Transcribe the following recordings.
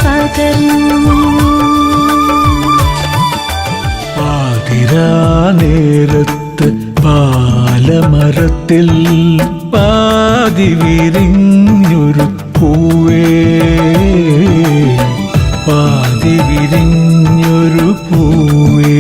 പകർന്നു. പാതിരാ നേരത്ത് പാലമരത്തിൽ പാതി വിരിഞ്ഞൊരു പൂവേ, പാതി വിരിഞ്ഞൊരു പൂവേ.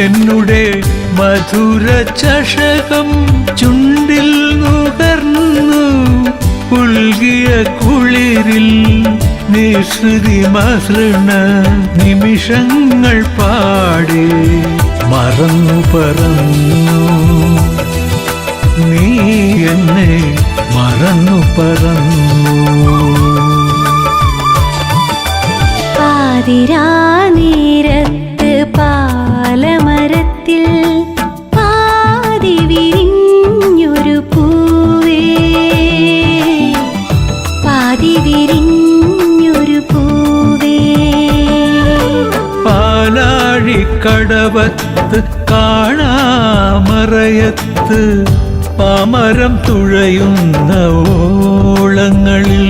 എന്നുടെ മധുര ചഷകം ചുണ്ടിൽ നുകർന്നു പുൽകിയ കുളിരിൽ നിശ്രുതി മസൃണ നിമിഷങ്ങൾ പാടി മറന്നു പറന്നു. നീ എന്നെ മറന്നു പറന്നു. പാതിരാ നേരത്ത് പാലമരത്തിൽ പാതി വിരിഞ്ഞൊരു പൂവേ, പാതി വിരിഞ്ഞൊരു പൂവേ. പാലാഴിക്കടവത്ത് കാണാമറയത്ത് പാമരം തുഴയുന്ന ഓളങ്ങളിൽ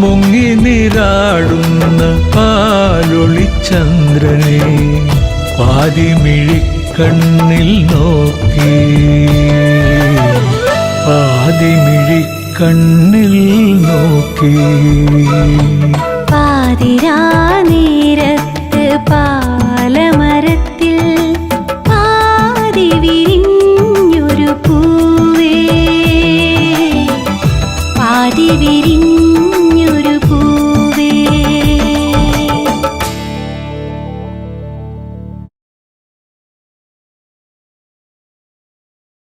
മുങ്ങി നീരാടുന്ന പാലൊളിച്ചന്ദ്രനെ പാതിമിഴിക്കണ്ണിൽ നോക്കി, പാതിമിഴിക്കണ്ണിൽ നോക്കി. പാതിരാ നേരത്ത് പാല